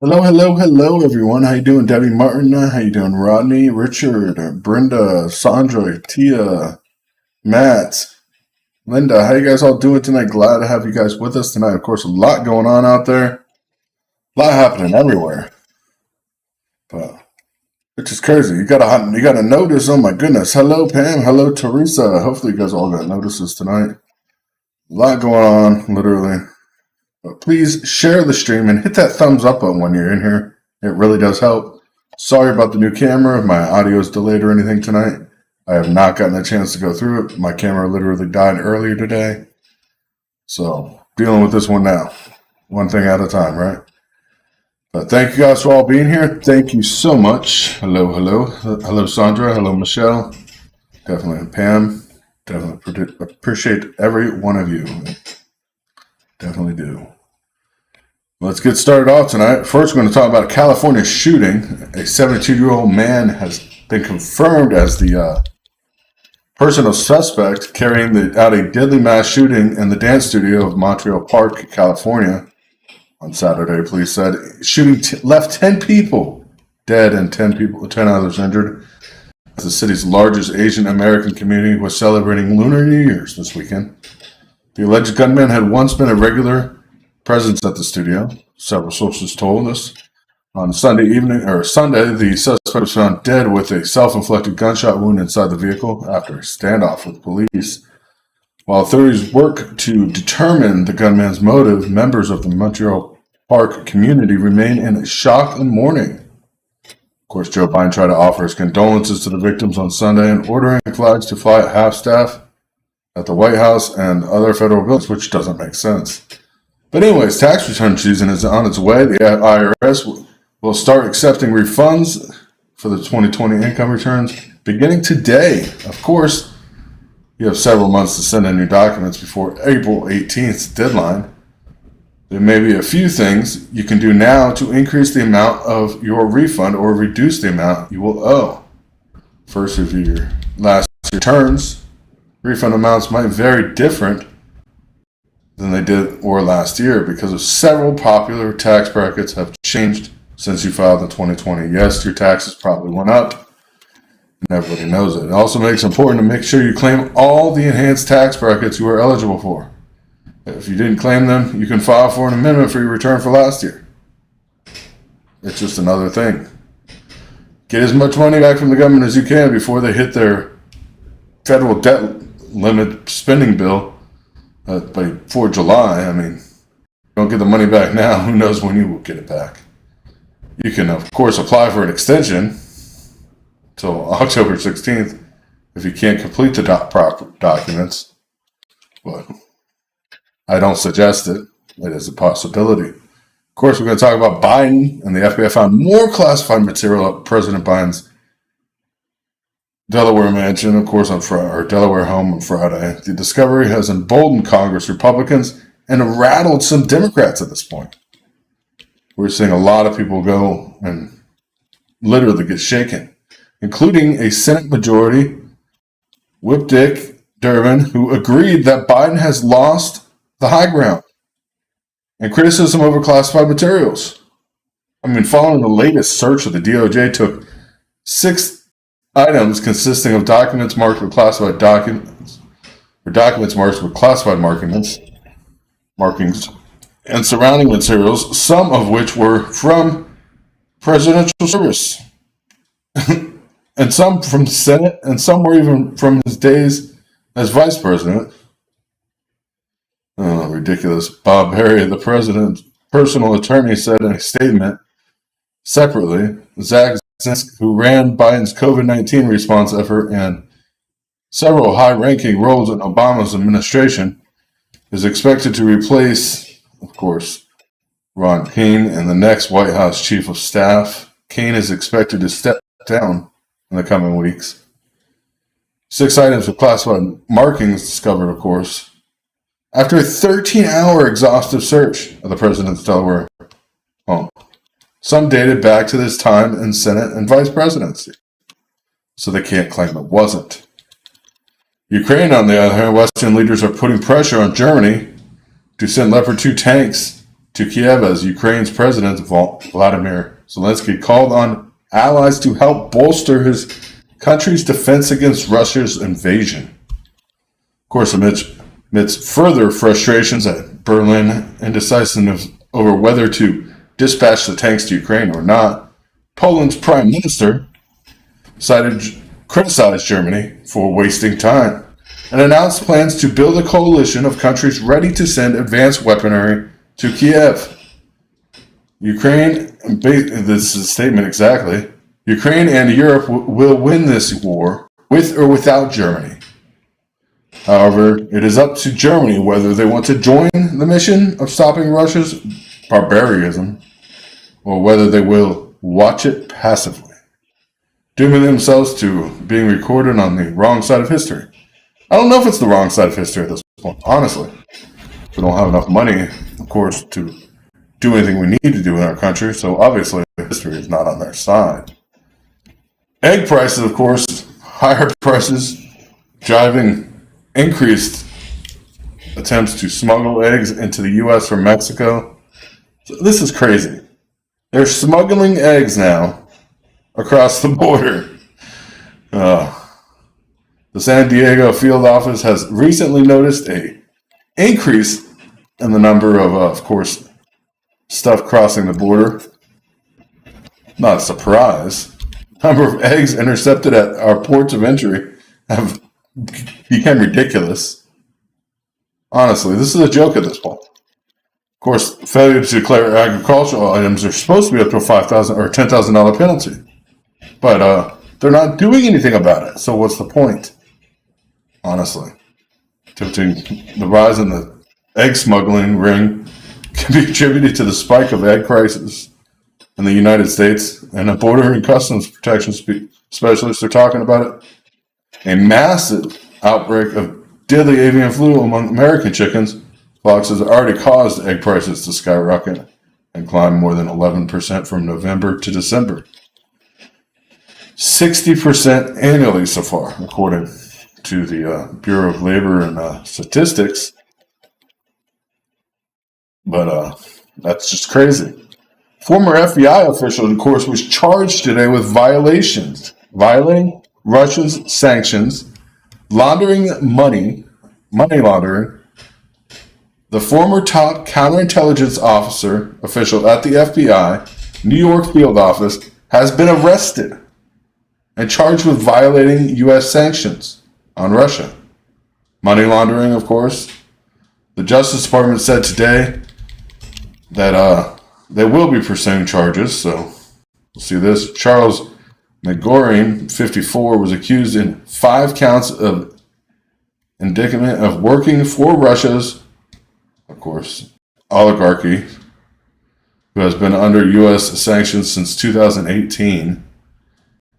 Hello, hello, hello, everyone. How you doing, Debbie Martin? How you doing, Rodney, Richard, Brenda, Sandra, Tia, Matt, Linda? How you guys all doing tonight? Glad to have you guys with us tonight. Of course, a lot going on out there, a lot happening everywhere, but which is crazy. You got to notice. Oh my goodness. Hello, Pam. Hello, Teresa. Hopefully, you guys all got notices tonight. A lot going on, literally. But please share the stream and hit that thumbs up button when you're in here. It really does help. Sorry about the new camera. If my audio is delayed or anything tonight, I have not gotten a chance to go through it. My camera literally died earlier today. So dealing with this one now. One thing at a time, right? But thank you guys for all being here. Thank you so much. Hello, hello. Hello, Sandra. Hello, Michelle. Definitely Pam. Definitely appreciate every one of you. Definitely do. Let's get started off tonight. First, we're going to talk about a California shooting. A 72-year-old man has been confirmed as the personal suspect carrying out a deadly mass shooting in the dance studio of Montreal Park, California. On Saturday, police said shooting left 10 people dead and 10 others injured. The city's largest Asian American community was celebrating Lunar New Year's this weekend. The alleged gunman had once been a regular presence at the studio. Several sources told us. On Sunday, the suspect was found dead with a self-inflicted gunshot wound inside the vehicle after a standoff with police. While authorities work to determine the gunman's motive, members of the Montreal Park community remain in shock and mourning. Of course, Joe Biden tried to offer his condolences to the victims on Sunday and ordering flags to fly at half-staff at the White House and other federal buildings, which doesn't make sense. But anyways, tax return season is on its way. The IRS will start accepting refunds for the 2020 income returns beginning today. Of course, you have several months to send in your documents before April 18th deadline. There may be a few things you can do now to increase the amount of your refund or reduce the amount you will owe. First, review your last returns. Refund amounts might vary different than they did or last year because of several popular tax brackets have changed since you filed in 2020. Yes, your taxes probably went up, and everybody knows it. It also makes it important to make sure you claim all the enhanced tax brackets you are eligible for. If you didn't claim them, you can file for an amendment for your return for last year. It's just another thing. Get as much money back from the government as you can before they hit their federal debt limit spending bill before July. I mean, don't get the money back now. Who knows when you will get it back? You can, of course, apply for an extension till October 16th if you can't complete the proper documents. But I don't suggest it. It is a possibility. Of course, we're going to talk about Biden, and the FBI found more classified material at President Biden's Delaware mansion, of course, or Delaware home on Friday. The discovery has emboldened Congress Republicans and rattled some Democrats at this point. We're seeing a lot of people go and literally get shaken, including a Senate majority whip Dick Durbin, who agreed that Biden has lost the high ground and criticism over classified materials. I mean, following the latest search of the DOJ took 6 items consisting of documents marked with classified documents, or documents marked with classified markings, and surrounding materials, some of which were from presidential service, and some from the Senate, and some were even from his days as vice president. Oh, ridiculous. Bob Harry, the president's personal attorney, said in a statement separately, Zach Zinsky, who ran Biden's COVID-19 response effort and several high-ranking roles in Obama's administration, is expected to replace, of course, Ron Keane and the next White House chief of staff. Keane is expected to step down in the coming weeks. 6 items of classified markings discovered, of course, after a 13-hour exhaustive search of the president's Delaware home. Some dated back to this time in Senate and vice presidency, so they can't claim it wasn't. Ukraine, on the other hand, Western leaders are putting pressure on Germany to send Leopard 2 tanks to Kiev as Ukraine's President Vladimir Zelensky called on allies to help bolster his country's defense against Russia's invasion. Of course, amidst further frustrations at Berlin, indecisiveness over whether to dispatch the tanks to Ukraine or not, Poland's prime minister criticized Germany for wasting time and announced plans to build a coalition of countries ready to send advanced weaponry to Kiev. Ukraine, this is a statement exactly, Ukraine and Europe will win this war with or without Germany. However, it is up to Germany whether they want to join the mission of stopping Russia's barbarism or whether they will watch it passively, dooming themselves to being recorded on the wrong side of history. I don't know if it's the wrong side of history at this point, honestly. We don't have enough money, of course, to do anything we need to do in our country, so obviously history is not on their side. Egg prices, of course, higher prices, driving increased attempts to smuggle eggs into the U.S. from Mexico. So this is crazy. They're smuggling eggs now across the border. The San Diego field office has recently noticed a increase in the number of course, stuff crossing the border. Not a surprise. The number of eggs intercepted at our ports of entry have become ridiculous. Honestly, this is a joke at this point. Of course, failure to declare agricultural items are supposed to be up to a $5,000 or $10,000 penalty, but they're not doing anything about it. So what's the point? Honestly, the rise in the egg smuggling ring can be attributed to the spike of egg prices in the United States, and the Border and Customs Protection specialists are talking about it. A massive outbreak of deadly avian flu among American chickens flocks has already caused egg prices to skyrocket and climb more than 11% from November to December. 60% annually so far, according to the Bureau of Labor and Statistics. But that's just crazy. Former FBI official, of course, was charged today with violating Russia's sanctions, laundering money laundering. The former top counterintelligence official at the FBI, New York field office, has been arrested and charged with violating U.S. sanctions on Russia. Money laundering, of course. The Justice Department said today that they will be pursuing charges. So we'll see this. Charles Magorin, 54, was accused in 5 counts of indictment of working for Russia's, of course, oligarchy, who has been under U.S. sanctions since 2018.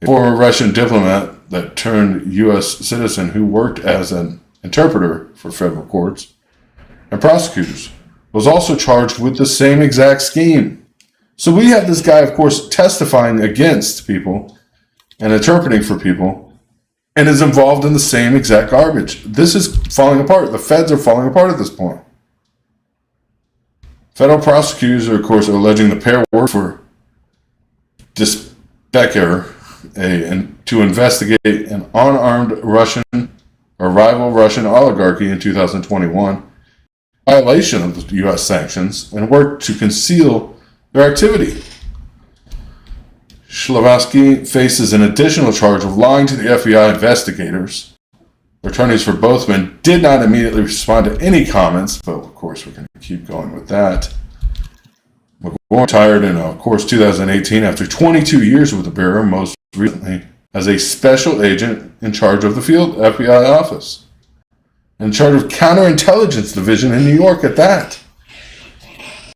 A former Russian diplomat that turned U.S. citizen who worked as an interpreter for federal courts and prosecutors was also charged with the same exact scheme. So we have this guy, of course, testifying against people and interpreting for people and is involved in the same exact garbage. This is falling apart. The feds are falling apart at this point. Federal prosecutors, of course, are alleging the pair worked for Dispetcher to investigate an unarmed rival Russian oligarchy in 2021, violation of the U.S. sanctions, and worked to conceal their activity. Shlavatsky faces an additional charge of lying to the FBI investigators. Attorneys for both men did not immediately respond to any comments, but of course we're going to keep going with that. McGorn retired in, of course, 2018 after 22 years with the Bureau, most recently as a special agent in charge of the field FBI office, in charge of counterintelligence division in New York at that.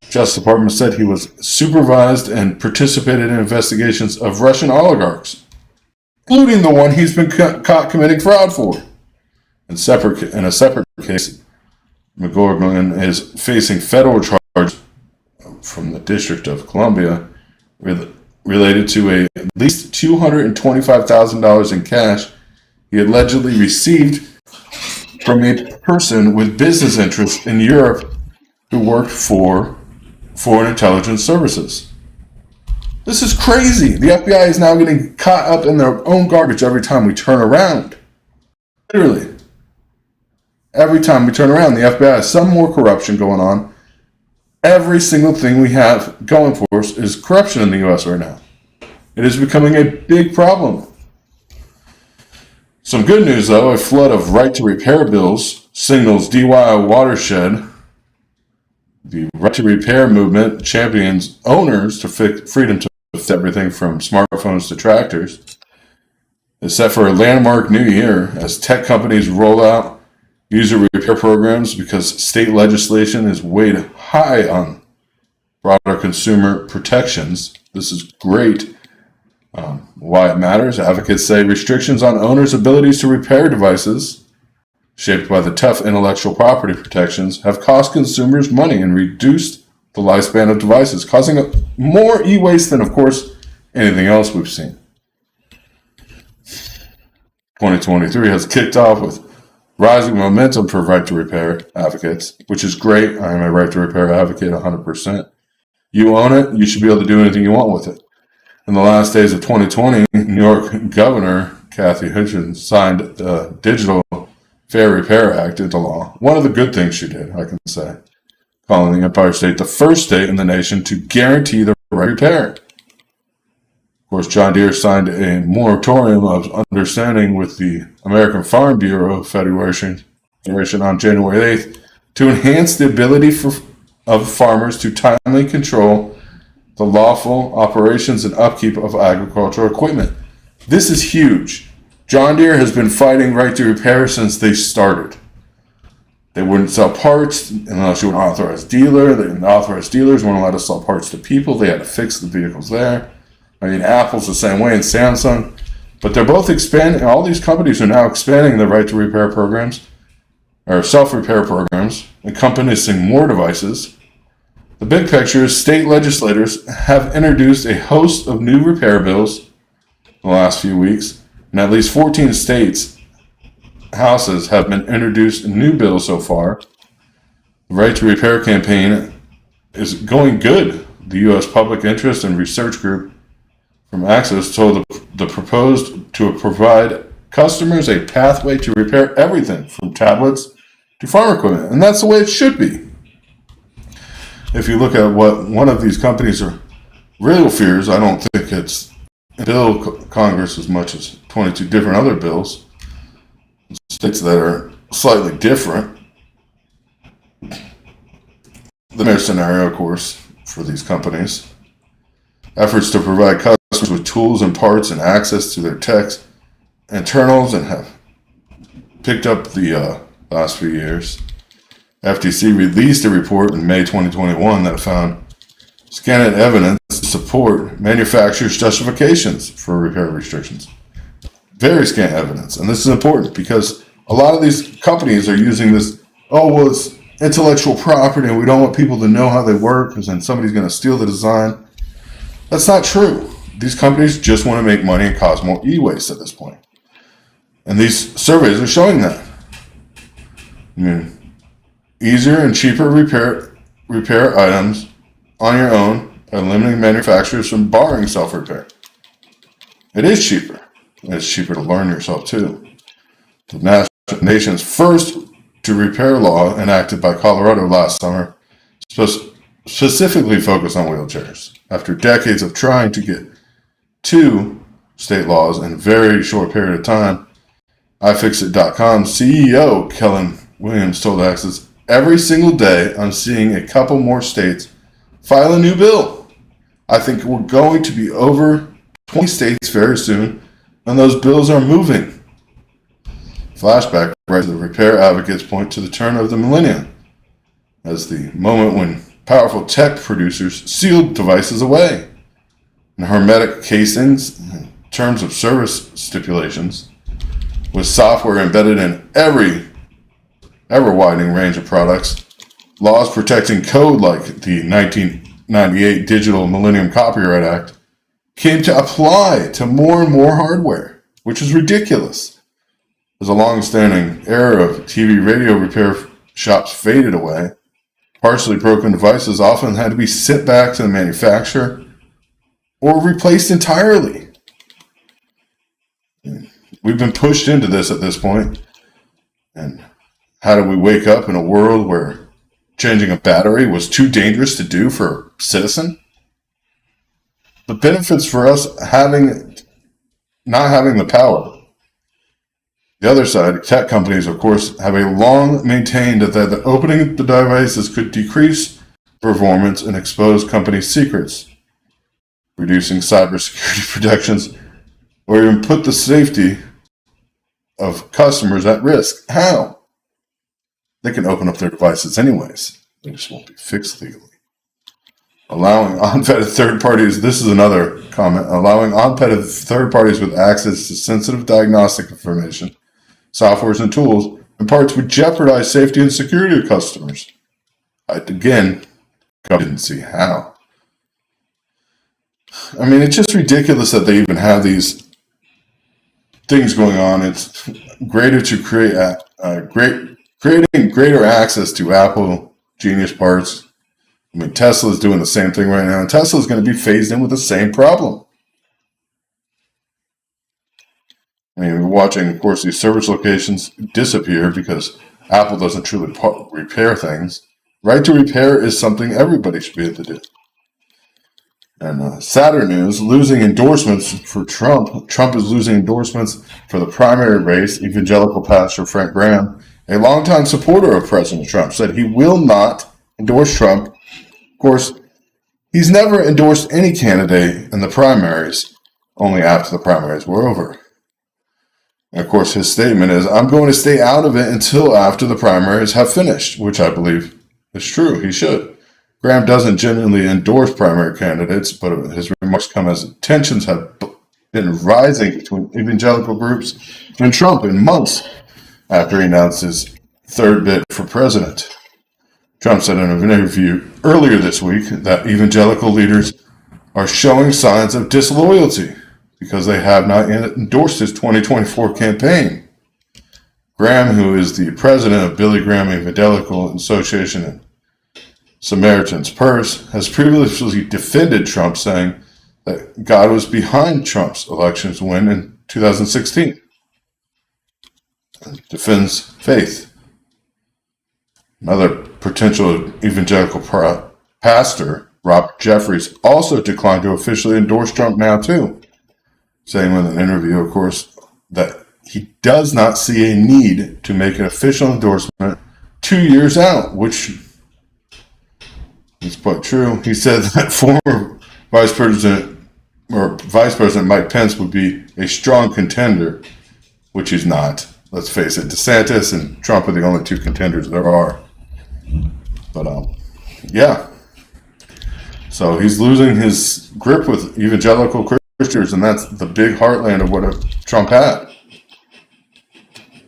Justice Department said he was supervised and participated in investigations of Russian oligarchs, including the one he's been caught committing fraud for. In a separate case, McGorn is facing federal charges from the District of Columbia related to at least $225,000 in cash he allegedly received from a person with business interests in Europe who worked for Foreign Intelligence Services. This is crazy. The FBI is now getting caught up in their own garbage every time we turn around. Literally. Every time we turn around, the FBI has some more corruption going on. Every single thing we have going for us is corruption in the U.S. right now. It is becoming a big problem. Some good news, though. A flood of right-to-repair bills signals DIY watershed. The right-to-repair movement champions owners to freedom to fix everything from smartphones to tractors. It's set for a landmark new year as tech companies roll out user repair programs because state legislation is weighed high on broader consumer protections. This is great. Why it matters, advocates say restrictions on owners' abilities to repair devices, shaped by the tough intellectual property protections, have cost consumers money and reduced the lifespan of devices, causing more e-waste than, of course, anything else we've seen. 2023 has kicked off with rising momentum for right-to-repair advocates, which is great. I am a right-to-repair advocate 100%. You own it, you should be able to do anything you want with it. In the last days of 2020, New York Governor Kathy Hochul signed the Digital Fair Repair Act into law. One of the good things she did, I can say, calling the Empire State the first state in the nation to guarantee the right to repair. Of course, John Deere signed a moratorium of understanding with the American Farm Bureau Federation on January 8th to enhance the ability of farmers to timely control the lawful operations and upkeep of agricultural equipment. This is huge. John Deere has been fighting right to repair since they started. They wouldn't sell parts unless you were an authorized dealer. The authorized dealers weren't allowed to sell parts to people. They had to fix the vehicles there. I mean, Apple's the same way, and Samsung. But they're both expanding. All these companies are now expanding their right to repair programs, or self-repair programs, encompassing more devices. The big picture is state legislators have introduced a host of new repair bills in the last few weeks, and at least 14 states' houses have been introduced new bills so far. The Right to Repair campaign is going good. The U.S. Public Interest and Research Group from Access told the proposed to provide customers a pathway to repair everything from tablets to farm equipment, and that's the way it should be. If you look at what one of these companies are real fears, I don't think it's bill Congress as much as 22 different other bills, states that are slightly different. The main scenario, of course, for these companies, efforts to provide customers with tools and parts and access to their techs internals and have picked up the last few years. FTC released a report in May 2021 that found scant evidence to support manufacturers' justifications for repair restrictions. Very scant evidence. And this is important because a lot of these companies are using this, it's intellectual property and we don't want people to know how they work because then somebody's going to steal the design. That's not true. These companies just want to make money and cause more e-waste at this point. And these surveys are showing that. I mean, easier and cheaper repair items on your own by limiting manufacturers from borrowing self-repair. It is cheaper. And it's cheaper to learn yourself too. The nation's first to repair law enacted by Colorado last summer specifically focused on wheelchairs. After decades of trying to get two state laws in a very short period of time, iFixit.com CEO Kellen Williams told Access, every single day I'm seeing a couple more states file a new bill. I think we're going to be over 20 states very soon, and those bills are moving. Flashback right to the repair advocates point to the turn of the millennium as the moment when powerful tech producers sealed devices away in hermetic casings and terms of service stipulations with software embedded in every ever-widening range of products. Laws protecting code like the 1998 Digital Millennium Copyright Act came to apply to more and more hardware, which is ridiculous. As a long-standing era of TV radio repair shops faded away, Partially broken devices often had to be sent back to the manufacturer or replaced entirely. We've been pushed into this at this point. And how do we wake up in a world where changing a battery was too dangerous to do for a citizen? The benefits for us not having the power. The other side, tech companies, of course, have a long maintained that the opening the devices could decrease performance and expose company secrets, reducing cybersecurity protections, or even put the safety of customers at risk. How? They can open up their devices anyways. They just won't be fixed legally. Allowing unvetted third parties, this is another comment, allowing unvetted third parties with access to sensitive diagnostic information, softwares, and tools in parts would jeopardize safety and security of customers. Again, I didn't see how. I mean, it's just ridiculous that they even have these things going on. It's greater to creating greater access to Apple Genius parts. I mean, Tesla is doing the same thing right now, and Tesla is going to be phased in with the same problem. I mean, we're watching, of course, these service locations disappear because Apple doesn't truly repair things. Right to repair is something everybody should be able to do. And sadder news, losing endorsements for Trump. Trump is losing endorsements for the primary race. Evangelical pastor Frank Graham, a longtime supporter of President Trump, said he will not endorse Trump. Of course, he's never endorsed any candidate in the primaries, only after the primaries were over. And of course, his statement is, I'm going to stay out of it until after the primaries have finished, which I believe is true. He should. Graham doesn't genuinely endorse primary candidates, but his remarks come as tensions have been rising between evangelical groups and Trump in months after he announced his third bid for president. Trump said in an interview earlier this week that evangelical leaders are showing signs of disloyalty because they have not endorsed his 2024 campaign. Graham, who is the president of Billy Graham Evangelical Association and Samaritan's Purse, has previously defended Trump, saying that God was behind Trump's elections win in 2016. And defends faith. Another potential evangelical pastor, Robert Jeffries, also declined to officially endorse Trump now too, saying in an interview, of course, that he does not see a need to make an official endorsement 2 years out, which is quite true. He said that former Vice President Mike Pence would be a strong contender, which he's not. Let's face it, DeSantis and Trump are the only two contenders there are. But, yeah. So he's losing his grip with evangelical Christians, and that's the big heartland of what Trump had.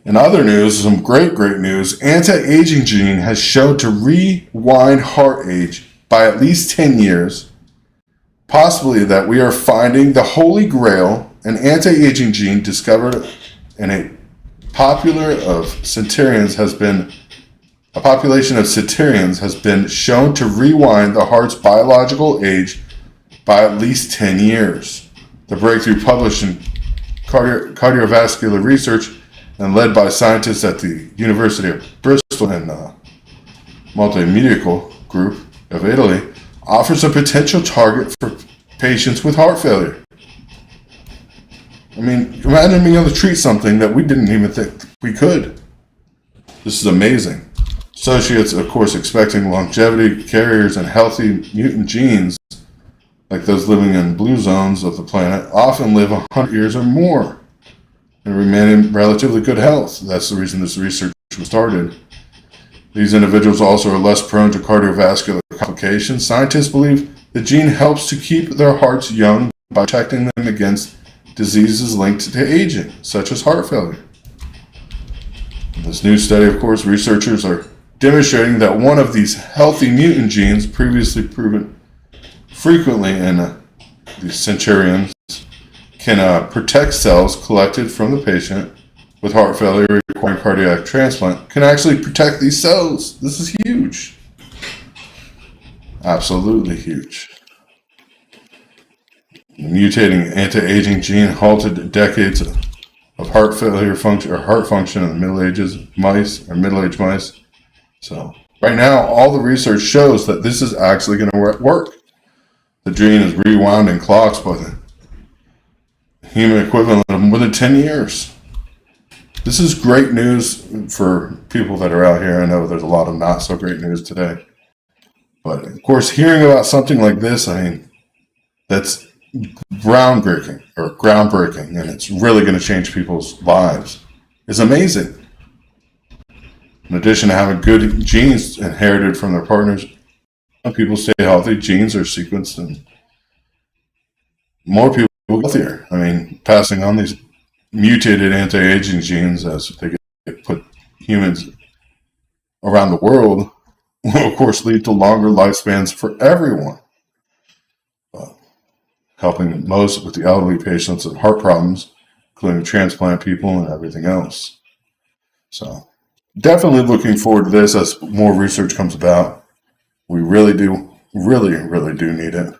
In other news, some great news, anti-aging gene has shown to rewind heart age by at least 10 years. Possibly that we are finding the holy grail, an anti-aging gene discovered in a population of centurions has been shown to rewind the heart's biological age by at least 10 years. The breakthrough, published in cardiovascular research and led by scientists at the University of Bristol and Multimedical Group of Italy, offers a potential target for patients with heart failure. I mean, imagine being able to treat something that we didn't even think we could. This is amazing. Associates, of course, expecting longevity carriers and healthy mutant genes, like those living in blue zones of the planet, often live 100 years or more and remain in relatively good health. That's the reason this research was started. These individuals also are less prone to cardiovascular complications. Scientists believe the gene helps to keep their hearts young by protecting them against diseases linked to aging, such as heart failure. In this new study, of course, researchers are demonstrating that one of these healthy mutant genes, previously proven frequently in these centurions, can protect cells collected from the patient with heart failure requiring cardiac transplant, can actually protect these cells. This is huge. Absolutely huge. The mutating anti-aging gene halted decades of heart failure function or heart function in the middle-aged mice. So right now, all the research shows that this is actually going to work. The gene is rewound in clocks by the human equivalent of more than 10 years. This is great news for people that are out here. I know there's a lot of not so great news today. But of course, hearing about something like this, I mean, that's groundbreaking, and it's really going to change people's lives. It's amazing. In addition to having good genes inherited from their partners, when people stay healthy, genes are sequenced, and more people are healthier. I mean, passing on these mutated anti-aging genes as they get put humans around the world will, of course, lead to longer lifespans for everyone. Helping most with the elderly patients with heart problems, including transplant people and everything else. So definitely looking forward to this as more research comes about. We really do need it.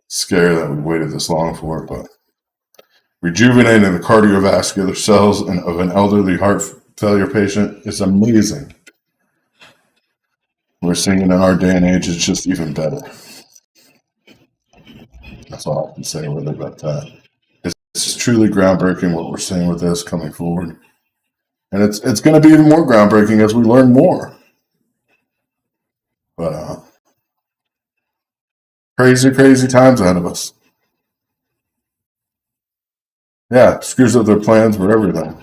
It's scary that we waited this long for it, but rejuvenating the cardiovascular cells of an elderly heart failure patient is amazing. We're seeing it in our day and age. It's just even better. That's all I can say really about that. It's truly groundbreaking what we're seeing with this coming forward. And it's going to be even more groundbreaking as we learn more. But crazy times ahead of us. Yeah, screws up their plans for everything.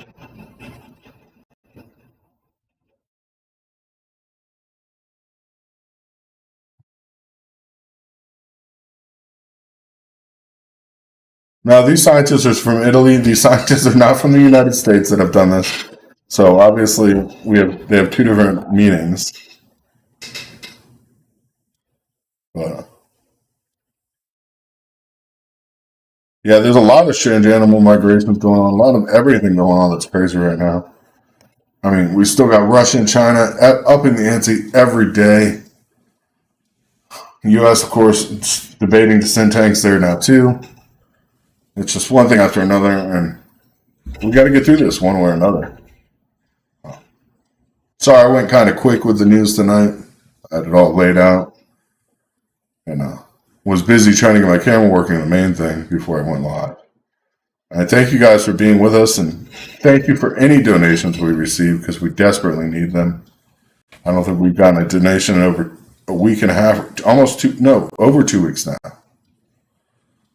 Now, these scientists are from Italy. These scientists are not from the United States that have done this. So obviously, they have two different meanings. But yeah, there's a lot of strange animal migrations going on. A lot of everything going on that's crazy right now. I mean, we still got Russia and China up in the ante every day. The U.S., of course, debating to send tanks there now too. It's just one thing after another, and we got to get through this one way or another. Sorry, I went kind of quick with the news tonight. I had it all laid out, and was busy trying to get my camera working, the main thing, before I went live. And thank you guys for being with us, and thank you for any donations we receive, because we desperately need them. I don't think we've gotten a donation in over a week and a half, over 2 weeks now.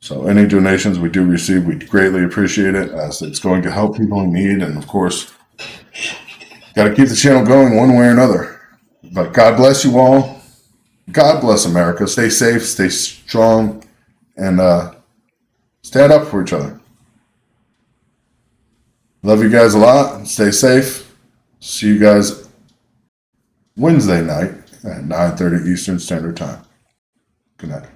So any donations we do receive, we greatly appreciate it, as it's going to help people in need. And of course, got to keep the channel going one way or another. But God bless you all. God bless America. Stay safe, stay strong, and stand up for each other. Love you guys a lot. Stay safe. See you guys Wednesday night at 9:30 Eastern Standard Time. Good night.